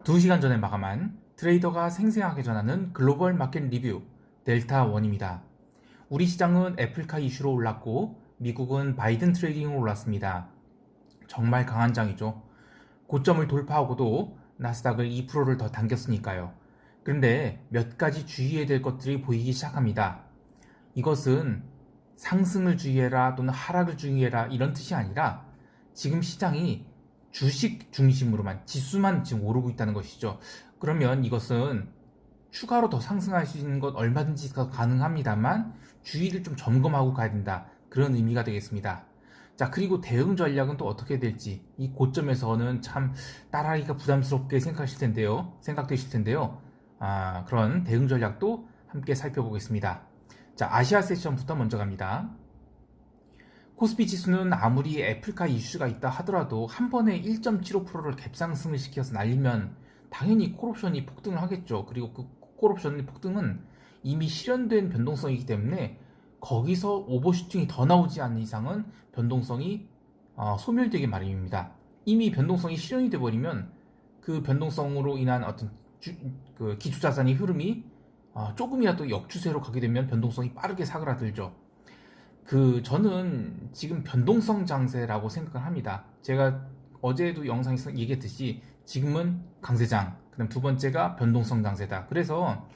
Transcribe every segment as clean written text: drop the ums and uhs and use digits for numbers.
2시간 전에 마감한 트레이더가 생생하게 전하는 글로벌 마켓 리뷰 델타1입니다. 우리 시장은 애플카 이슈로 올랐고 미국은 바이든 트레이딩으로 올랐습니다. 정말 강한 장이죠. 고점을 돌파하고도 나스닥을 2%를 더 당겼으니까요. 그런데 몇 가지 주의해야 될 것들이 보이기 시작합니다. 이것은 상승을 주의해라 또는 하락을 주의해라 이런 뜻이 아니라 지금 시장이 주식 중심으로만 지수만 지금 오르고 있다는 것이죠. 그러면 이것은 추가로 더 상승할 수 있는 것 얼마든지 가능합니다만 주의를 좀 점검하고 가야 된다. 그런 의미가 되겠습니다. 자, 그리고 대응 전략은 또 어떻게 될지 이 고점에서는 참 따라하기가 부담스럽게 생각되실 텐데요. 그런 대응 전략도 함께 살펴보겠습니다. 자, 아시아 세션부터 먼저 갑니다. 코스피 지수는 아무리 애플카 이슈가 있다 하더라도 한 번에 1.75%를 갭상승을 시켜서 날리면 당연히 콜옵션이 폭등을 하겠죠. 그리고 그 콜옵션의 폭등은 이미 실현된 변동성이기 때문에 거기서 오버슈팅이 더 나오지 않는 이상은 변동성이 소멸되기 마련입니다. 이미 변동성이 실현이 돼버리면 그 변동성으로 인한 어떤 그 기초자산의 흐름이 조금이라도 역추세로 가게 되면 변동성이 빠르게 사그라들죠. 저는 지금 변동성 장세라고 생각을 합니다. 제가 어제도 영상에서 얘기했듯이 지금은 강세장, 그다음 두 번째가 변동성 장세다. 그래서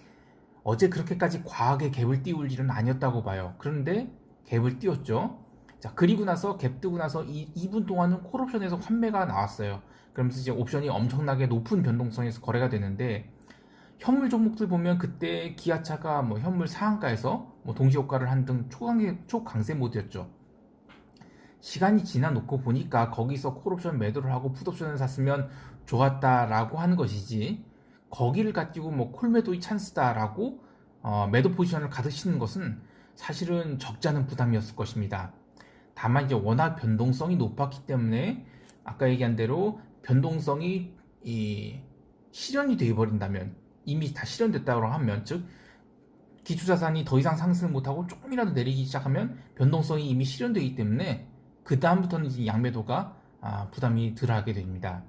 어제 그렇게까지 과하게 갭을 띄울 일은 아니었다고 봐요. 그런데 갭을 띄웠죠. 자, 그리고 나서 갭 뜨고 나서 2분 동안은 콜옵션에서 환매가 나왔어요. 그러면서 이제 옵션이 엄청나게 높은 변동성에서 거래가 되는데 현물 종목들 보면 그때 기아차가 현물 상한가에서 동시 효과를 한 등 초강세 모드였죠. 시간이 지나 놓고 보니까 거기서 콜옵션 매도를 하고 풋옵션을 샀으면 좋았다라고 하는 것이지 거기를 가지고 콜매도의 찬스다라고 매도 포지션을 가득 싣는 것은 사실은 적지 않은 부담이었을 것입니다. 다만 이제 워낙 변동성이 높았기 때문에 아까 얘기한 대로 변동성이 실현이 되어버린다면 이미 다 실현됐다고 하면 즉 기초자산이 더 이상 상승을 못하고 조금이라도 내리기 시작하면 변동성이 이미 실현되기 때문에 그 다음부터는 이제 양매도가 부담이 덜하게 됩니다.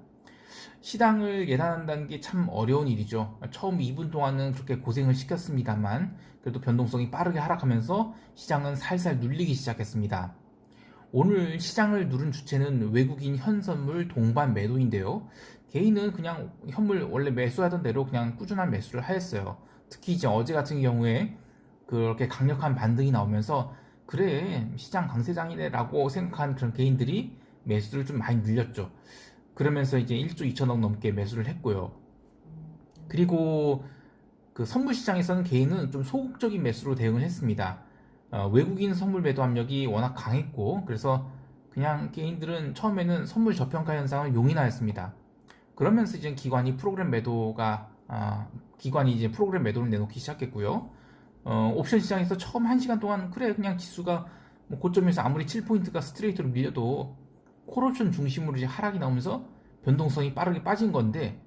시장을 예단한다는 게 참 어려운 일이죠. 처음 2분 동안은 그렇게 고생을 시켰습니다만 그래도 변동성이 빠르게 하락하면서 시장은 살살 눌리기 시작했습니다. 오늘 시장을 누른 주체는 외국인 현선물 동반 매도인데요. 개인은 그냥 현물 원래 매수하던 대로 그냥 꾸준한 매수를 하였어요. 특히 이제 어제 같은 경우에 그렇게 강력한 반등이 나오면서 그래 시장 강세장이네 라고 생각한 그런 개인들이 매수를 좀 많이 늘렸죠. 그러면서 이제 1조 2천억 넘게 매수를 했고요. 그리고 그 선물 시장에서는 개인은 좀 소극적인 매수로 대응을 했습니다. 외국인 선물 매도 압력이 워낙 강했고 그래서 그냥 개인들은 처음에는 선물 저평가 현상을 용인하였습니다. 그러면서 이제 기관이 이제 프로그램 매도를 내놓기 시작했고요. 옵션 시장에서 처음 1시간 동안 그래 그냥 지수가 고점에서 아무리 7포인트가 스트레이트로 밀려도 콜옵션 중심으로 이제 하락이 나오면서 변동성이 빠르게 빠진 건데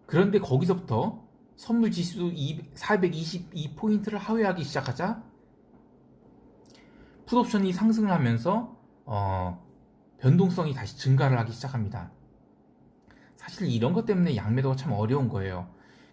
그런데 거기서부터 선물 지수 422포인트를 하회하기 시작하자 풋옵션이 상승을 하면서 변동성이 다시 증가를 하기 시작합니다. 사실 이런 것 때문에 양매도가 참 어려운 거예요.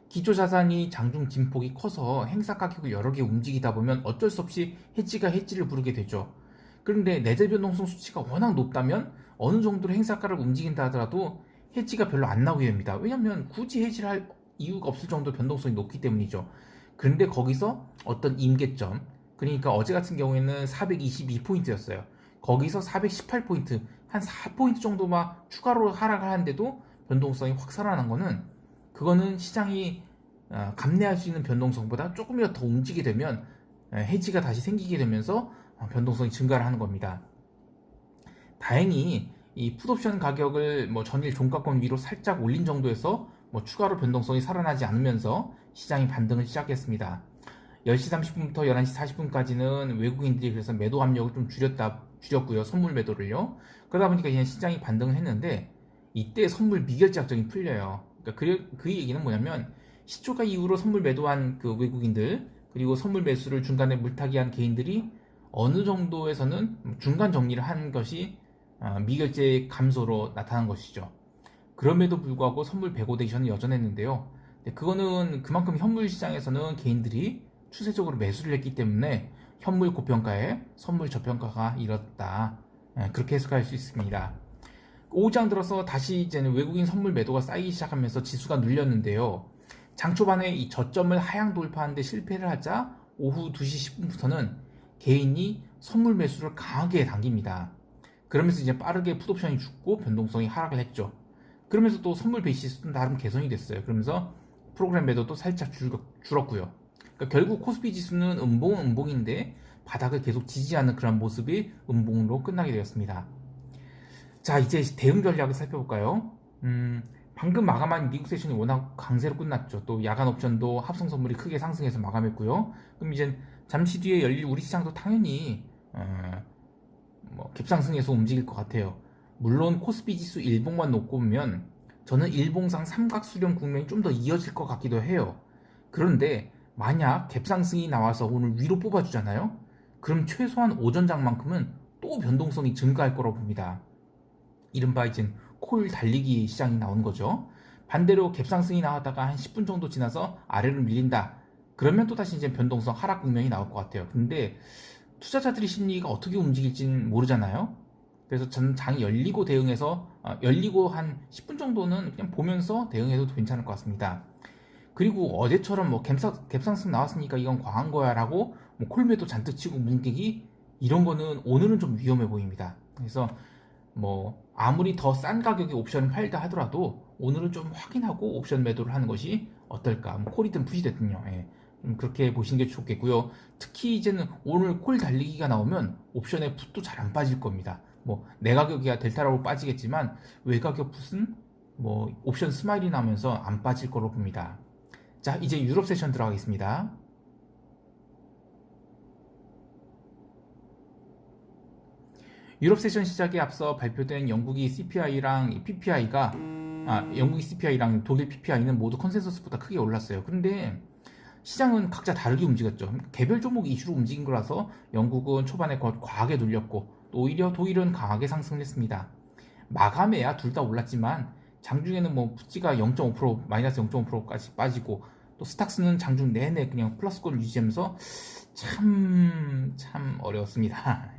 기초자산이 장중 진폭이 커서 행사 가격이 여러 개 움직이다 보면 어쩔 수 없이 해지가 해지를 부르게 되죠. 그런데 내재 변동성 수치가 워낙 높다면 어느 정도로 행사가를 움직인다 하더라도 해지가 별로 안 나오게 됩니다. 왜냐하면 굳이 해지를 할 이유가 없을 정도 변동성이 높기 때문이죠. 그런데 거기서 어떤 임계점, 그러니까 어제 같은 경우에는 422포인트였어요. 거기서 418포인트, 한 4포인트 정도만 추가로 하락을 하는데도 변동성이 확 살아난 거는 그거는 시장이 감내할 수 있는 변동성보다 조금이라도 더 움직이게 되면 해지가 다시 생기게 되면서 변동성이 증가를 하는 겁니다. 다행히 이 풋옵션 가격을 전일 종가권 위로 살짝 올린 정도에서 추가로 변동성이 살아나지 않으면서 시장이 반등을 시작했습니다. 10시 30분부터 11시 40분까지는 외국인들이 그래서 매도 압력을 좀 줄였고요. 선물 매도를요. 그러다 보니까 그냥 시장이 반등을 했는데 이때 선물 미결제 작전이 풀려요. 그러니까 그 얘기는 뭐냐면 시초가 이후로 선물 매도한 그 외국인들 그리고 선물 매수를 중간에 물타기한 개인들이 어느 정도에서는 중간 정리를 한 것이 미결제 감소로 나타난 것이죠. 그럼에도 불구하고 선물 베고데이션은 여전했는데요. 네, 그거는 그만큼 현물 시장에서는 개인들이 추세적으로 매수를 했기 때문에 현물 고평가에 선물 저평가가 일었다. 그렇게 해석할 수 있습니다. 5장 들어서 다시 이제는 외국인 선물 매도가 쌓이기 시작하면서 지수가 눌렸는데요. 장 초반에 이 저점을 하향 돌파하는데 실패를 하자 오후 2시 10분부터는 개인이 선물 매수를 강하게 당깁니다. 그러면서 이제 빠르게 풋옵션이 죽고 변동성이 하락을 했죠. 그러면서 또 선물 베이시스도 나름 개선이 됐어요. 그러면서 프로그램 매도도 살짝 줄었고요. 그러니까 결국 코스피 지수는 음봉인데 바닥을 계속 지지하는 그런 모습이 음봉으로 끝나게 되었습니다. 자, 이제 대응 전략을 살펴볼까요? 방금 마감한 미국 세션이 워낙 강세로 끝났죠. 또 야간 옵션도 합성 선물이 크게 상승해서 마감했고요. 그럼 이제 잠시 뒤에 열릴 우리 시장도 당연히 갭상승해서 움직일 것 같아요. 물론 코스피 지수 일봉만 놓고 보면 저는 일봉상 삼각 수렴 국면이 좀 더 이어질 것 같기도 해요. 그런데 만약 갭상승이 나와서 오늘 위로 뽑아주잖아요. 그럼 최소한 오전장만큼은 또 변동성이 증가할 거라고 봅니다. 이른바 이제 콜 달리기 시장이 나오는 거죠. 반대로 갭상승이 나왔다가 한 10분 정도 지나서 아래로 밀린다. 그러면 또다시 이제 변동성 하락 국면이 나올 것 같아요. 근데 투자자들의 심리가 어떻게 움직일지는 모르잖아요. 그래서 저는 장이 열리고 대응해서 열리고 한 10분 정도는 그냥 보면서 대응해도 괜찮을 것 같습니다. 그리고 어제처럼 뭐 갭상승 나왔으니까 이건 과한 거야 라고 뭐 콜매도 잔뜩 치고 문뛰기 이런 거는 오늘은 좀 위험해 보입니다. 그래서 뭐 아무리 더 싼 가격에 옵션을 팔다 하더라도 오늘은 좀 확인하고 옵션 매도를 하는 것이 어떨까. 뭐 콜이든 풋이 됐든요. 그렇게 보시는 게 좋겠고요. 특히 이제는 오늘 콜 달리기가 나오면 옵션의 풋도 잘 안 빠질 겁니다. 뭐 내 가격이야 델타라고 빠지겠지만 외가격 풋은 뭐 옵션 스마일이 나면서 안 빠질 거로 봅니다. 자, 이제 유럽 세션 들어가겠습니다. 유럽 세션 시작에 앞서 발표된 영국이 CPI랑 PPI가 영국이 CPI랑 독일 PPI는 모두 컨센서스보다 크게 올랐어요. 그런데 시장은 각자 다르게 움직였죠. 개별 종목 이슈로 움직인 거라서 영국은 초반에 과하게 눌렸고 오히려 독일은 강하게 상승했습니다. 마감에야 둘 다 올랐지만 장중에는 뭐 푸지가 0.5% 마이너스 0.5%까지 빠지고 또 스탁스는 장중 내내 그냥 플러스권을 유지하면서 참 어려웠습니다.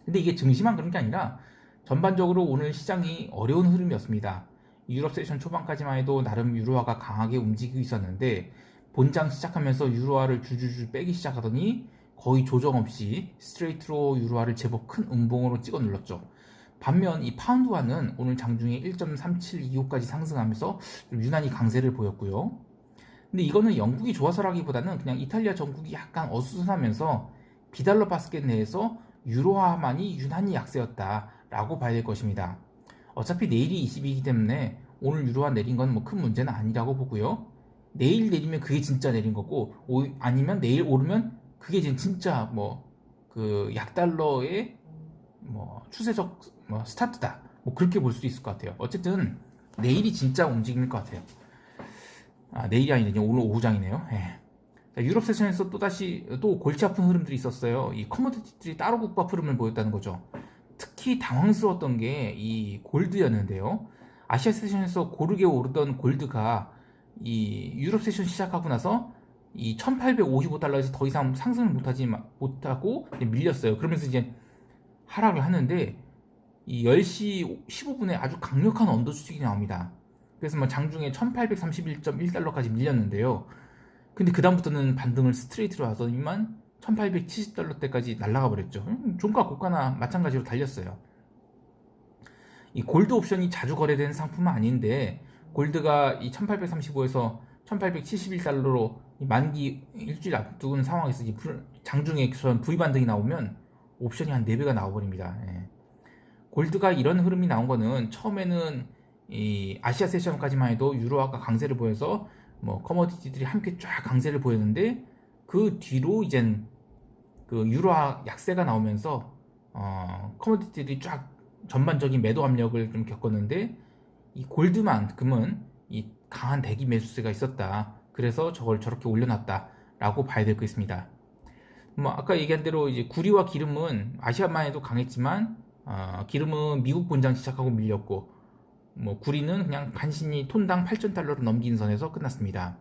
근데 이게 증시만 그런 게 아니라 전반적으로 오늘 시장이 어려운 흐름이었습니다. 유럽 세션 초반까지만 해도 나름 유로화가 강하게 움직이고 있었는데 본장 시작하면서 유로화를 줄줄줄 빼기 시작하더니 거의 조정 없이 스트레이트로 유로화를 제법 큰 음봉으로 찍어 눌렀죠. 반면 이 파운드화는 오늘 장중에 1.3725까지 상승하면서 유난히 강세를 보였고요. 근데 이거는 영국이 좋아서라기보다는 그냥 이탈리아 정국이 약간 어수선하면서 비달러 바스켓 내에서 유로화만이 유난히 약세였다라고 봐야 될 것입니다. 어차피 내일이 20이기 때문에 오늘 유로화 내린 건 뭐 큰 문제는 아니라고 보고요. 내일 내리면 그게 진짜 내린 거고 아니면 내일 오르면 그게 진짜 뭐 그 약달러의 뭐 추세적 뭐 스타트다. 뭐 그렇게 볼 수 있을 것 같아요. 어쨌든 내일이 진짜 움직일 것 같아요. 내일이 아니네요. 오늘 오후장이네요. 자, 유럽 세션에서 또다시 또 골치 아픈 흐름들이 있었어요. 이 커머디티들이 따로 국밥 흐름을 보였다는 거죠. 특히 당황스러웠던 게 이 골드였는데요. 아시아 세션에서 고르게 오르던 골드가 이 유럽 세션 시작하고 나서 이 1855달러에서 더 이상 상승을 못하고 밀렸어요. 그러면서 이제 하락을 하는데 이 10시 15분에 아주 강력한 언더 수직이 나옵니다. 그래서 뭐 장중에 1831.1달러까지 밀렸는데요. 근데 그다음부터는 반등을 스트레이트로 하더니만 1870달러대까지 날아가 버렸죠. 종가 고가나 마찬가지로 달렸어요. 이 골드 옵션이 자주 거래되는 상품은 아닌데 골드가 이 1835에서 1871달러로 만기 일주일 앞둔 상황에서 장중에 그런 V 반등이 나오면 옵션이 한 4배가 나와버립니다. 골드가 이런 흐름이 나온 거는 처음에는 이 아시아 세션까지만 해도 유로화가 강세를 보여서 뭐 커머디티들이 함께 쫙 강세를 보였는데 그 뒤로 이젠 그 유로화 약세가 나오면서 커머디티들이 쫙 전반적인 매도 압력을 좀 겪었는데 이 골드만큼은 이 강한 대기 매수세가 있었다. 그래서 저걸 저렇게 올려놨다라고 봐야 될 것 있습니다. 뭐 아까 얘기한 대로 이제 구리와 기름은 아시아만 해도 강했지만 기름은 미국 본장 시작하고 밀렸고 뭐 구리는 그냥 간신히 톤당 8,000달러로 넘긴 선에서 끝났습니다.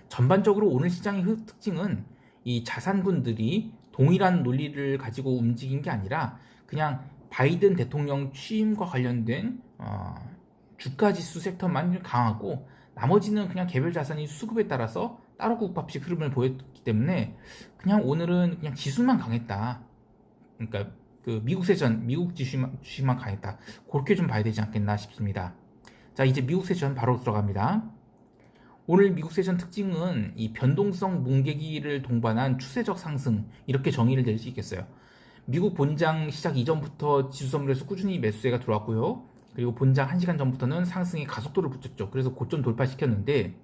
전반적으로 오늘 시장의 특징은 이 자산군들이 동일한 논리를 가지고 움직인 게 아니라 그냥 바이든 대통령 취임과 관련된 주가 지수 섹터만 강하고 나머지는 그냥 개별 자산이 수급에 따라서 따로 국밥식 흐름을 보였기 때문에 그냥 오늘은 그냥 지수만 강했다. 그러니까 그 미국 세전, 미국 주식만 강했다. 그렇게 좀 봐야 되지 않겠나 싶습니다. 자, 이제 미국 세전 바로 들어갑니다. 오늘 미국 세션 특징은 이 변동성 뭉개기를 동반한 추세적 상승, 이렇게 정의를 내릴 수 있겠어요. 미국 본장 시작 이전부터 지수 선물에서 꾸준히 매수세가 들어왔고요. 그리고 본장 1시간 전부터는 상승의 가속도를 붙였죠. 그래서 고점 돌파시켰는데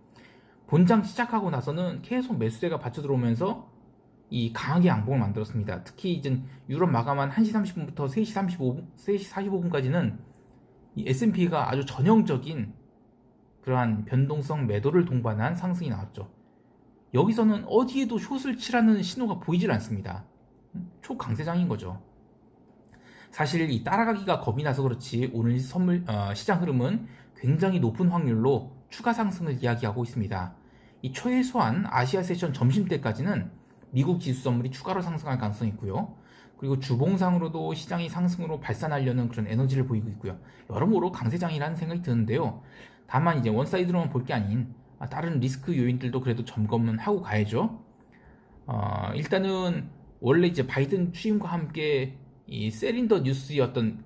본장 시작하고 나서는 계속 매수세가 받쳐 들어오면서 이 강하게 양봉을 만들었습니다. 특히 이제 유럽 마감한 1시 30분부터 3시 45분까지는 이 S&P가 아주 전형적인 그러한 변동성 매도를 동반한 상승이 나왔죠. 여기서는 어디에도 숏을 치라는 신호가 보이질 않습니다. 초강세장인 거죠. 사실 이 따라가기가 겁이 나서 그렇지 오늘 시장 흐름은 굉장히 높은 확률로 추가 상승을 이야기하고 있습니다. 이 최소한 아시아 세션 점심때까지는 미국 지수 선물이 추가로 상승할 가능성이 있고요. 그리고 주봉상으로도 시장이 상승으로 발산하려는 그런 에너지를 보이고 있고요. 여러모로 강세장이라는 생각이 드는데요. 다만 이제 원사이드로만 볼 게 아닌 다른 리스크 요인들도 그래도 점검은 하고 가야죠. 일단은 원래 이제 바이든 취임과 함께 이 셀린더 뉴스의 어떤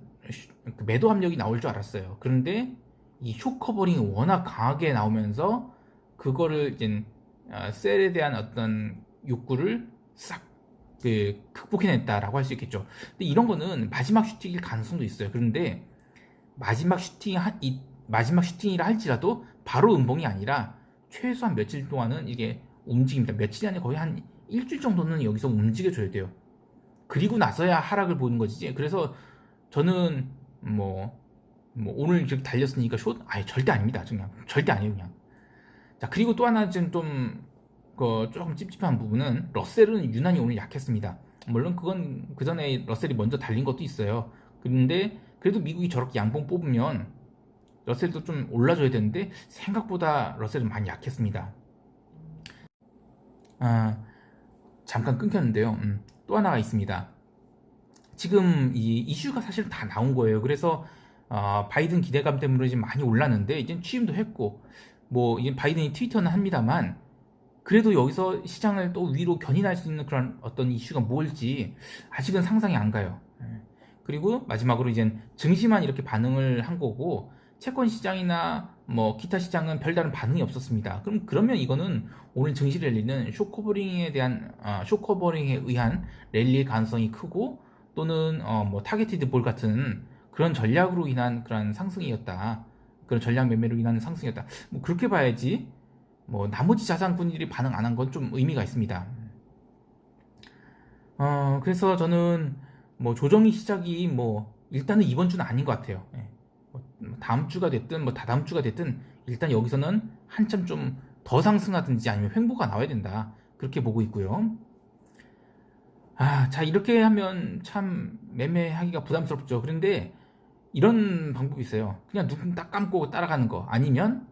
매도 압력이 나올 줄 알았어요. 그런데 이 숏커버링이 워낙 강하게 나오면서 그거를 이제 셀에 대한 어떤 욕구를 싹 극복해냈다라고 할 수 있겠죠. 근데 이런 거는 마지막 슈팅일 가능성도 있어요. 그런데 마지막 슈팅이라 할지라도 바로 음봉이 아니라 최소한 며칠 동안은 이게 움직입니다. 며칠이 아니라 거의 한 일주일 정도는 여기서 움직여줘야 돼요. 그리고 나서야 하락을 보는 거지. 그래서 저는 오늘 이렇게 달렸으니까 절대 아닙니다. 그냥 절대 아니에요, 그냥. 자, 그리고 또 하나 지금 조금 찝찝한 부분은 러셀은 유난히 오늘 약했습니다. 물론 그건 그 전에 러셀이 먼저 달린 것도 있어요. 그런데 그래도 미국이 저렇게 양봉 뽑으면 러셀도 좀 올라줘야 되는데 생각보다 러셀은 많이 약했습니다. 잠깐 끊겼는데요. 또 하나가 있습니다. 지금 이 이슈가 사실 다 나온 거예요. 그래서 바이든 기대감 때문에 지금 많이 올랐는데 이제 취임도 했고 이제 바이든이 트위터는 합니다만 그래도 여기서 시장을 또 위로 견인할 수 있는 그런 어떤 이슈가 뭘지 아직은 상상이 안 가요. 그리고 마지막으로 이제 증시만 이렇게 반응을 한 거고 채권 시장이나 기타 시장은 별다른 반응이 없었습니다. 그러면 이거는 오늘 증시 랠리는 숏커버링에 의한 랠리의 가능성이 크고 또는 타겟티드 볼 같은 그런 전략으로 인한 그런 상승이었다. 그런 전략 매매로 인한 상승이었다. 그렇게 봐야지. 나머지 자산군들이 반응 안 한 건 좀 의미가 있습니다. 그래서 저는 조정이 시작이 일단은 이번 주는 아닌 것 같아요. 다음 주가 됐든 다다음 주가 됐든 일단 여기서는 한참 좀 더 상승하든지 아니면 횡보가 나와야 된다. 그렇게 보고 있고요. 자, 이렇게 하면 참 매매하기가 부담스럽죠. 그런데 이런 방법이 있어요. 그냥 눈 딱 감고 따라가는 거. 아니면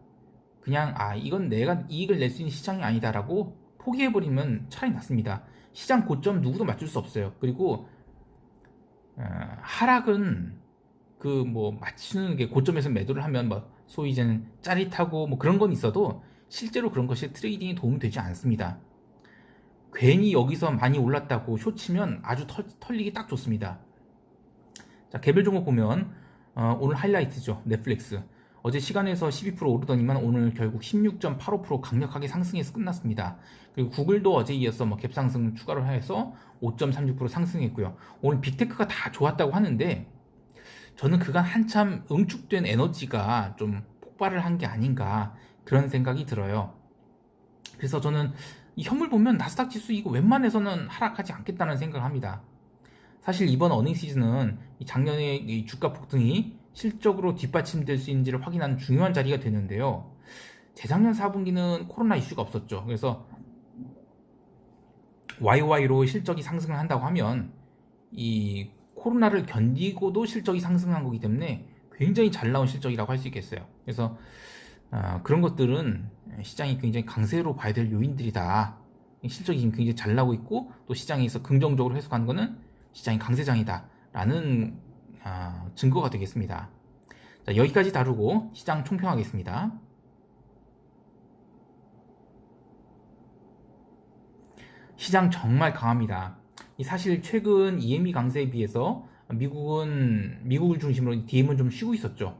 그냥 이건 내가 이익을 낼 수 있는 시장이 아니다라고 포기해버리면 차라리 낫습니다. 시장 고점 누구도 맞출 수 없어요. 그리고 하락은 맞추는 게 고점에서 매도를 하면 소위 이제는 짜릿하고 그런 건 있어도 실제로 그런 것이 트레이딩에 도움이 되지 않습니다. 괜히 여기서 많이 올랐다고 숏치면 아주 털리기 딱 좋습니다. 자, 개별 종목 보면 오늘 하이라이트죠. 넷플릭스. 어제 시간에서 12% 오르더니만 오늘 결국 16.85% 강력하게 상승해서 끝났습니다. 그리고 구글도 어제 이어서 갭상승 추가로 해서 5.36% 상승했고요. 오늘 빅테크가 다 좋았다고 하는데 저는 그간 한참 응축된 에너지가 좀 폭발을 한 게 아닌가 그런 생각이 들어요. 그래서 저는 이 현물 보면 나스닥 지수 이거 웬만해서는 하락하지 않겠다는 생각을 합니다. 사실 이번 어닝 시즌은 작년에 이 주가 폭등이 실적으로 뒷받침될 수 있는지를 확인하는 중요한 자리가 되는데요. 재작년 4분기는 코로나 이슈가 없었죠. 그래서 YOY로 실적이 상승을 한다고 하면 이 코로나를 견디고도 실적이 상승한 거기 때문에 굉장히 잘 나온 실적이라고 할 수 있겠어요. 그래서 그런 것들은 시장이 굉장히 강세로 봐야 될 요인들이다. 실적이 지금 굉장히 잘 나오고 있고 또 시장에서 긍정적으로 해석하는 것은 시장이 강세장이다 라는 증거가 되겠습니다. 자, 여기까지 다루고 시장 총평하겠습니다. 시장 정말 강합니다. 사실 최근 EME 강세에 비해서 미국을 중심으로 DM은 좀 쉬고 있었죠.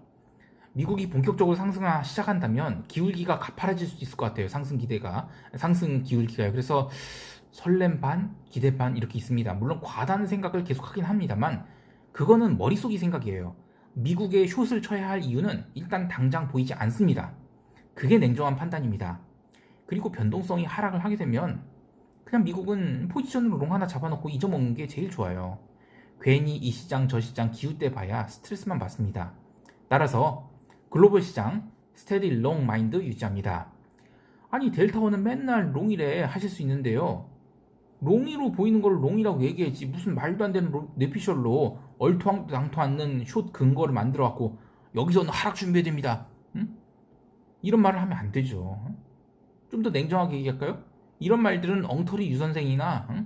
미국이 본격적으로 상승하기 시작한다면 기울기가 가파라질 수도 있을 것 같아요. 상승 기울기가요. 그래서 설렘 반, 기대 반 이렇게 있습니다. 물론 과다는 생각을 계속 하긴 합니다만 그거는 머릿속이 생각이에요. 미국의 숏을 쳐야 할 이유는 일단 당장 보이지 않습니다. 그게 냉정한 판단입니다. 그리고 변동성이 하락을 하게 되면 그냥 미국은 포지션으로 롱 하나 잡아놓고 잊어먹는 게 제일 좋아요. 괜히 이 시장 저 시장 기웃대 봐야 스트레스만 받습니다. 따라서 글로벌 시장 스테디 롱 마인드 유지합니다. 아니 델타원은 맨날 롱이래 하실 수 있는데요. 롱이로 보이는 걸 롱이라고 얘기했지 무슨 말도 안 되는 뇌피셜로 얼토당토 않는 숏 근거를 만들어 갖고 여기서는 하락 준비해야 됩니다. 응? 이런 말을 하면 안 되죠. 좀 더 냉정하게 얘기할까요? 이런 말들은 엉터리 유선생이나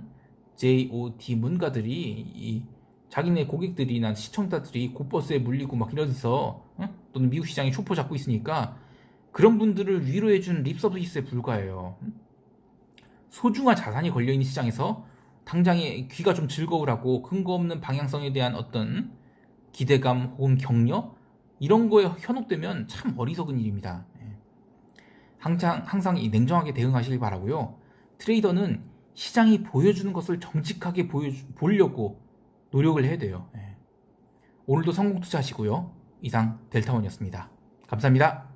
JOT 문가들이 자기네 고객들이나 시청자들이 곧버스에 물리고 막 이러면서 또는 미국 시장이 슈퍼 잡고 있으니까 그런 분들을 위로해준 립서비스에 불과해요. 소중한 자산이 걸려있는 시장에서 당장에 귀가 좀 즐거우라고 근거 없는 방향성에 대한 어떤 기대감 혹은 격려 이런 거에 현혹되면 참 어리석은 일입니다. 항상 이 냉정하게 대응하시길 바라고요. 트레이더는 시장이 보여주는 것을 정직하게 보려고 노력을 해야 돼요. 오늘도 성공 투자하시고요. 이상 델타원이었습니다. 감사합니다.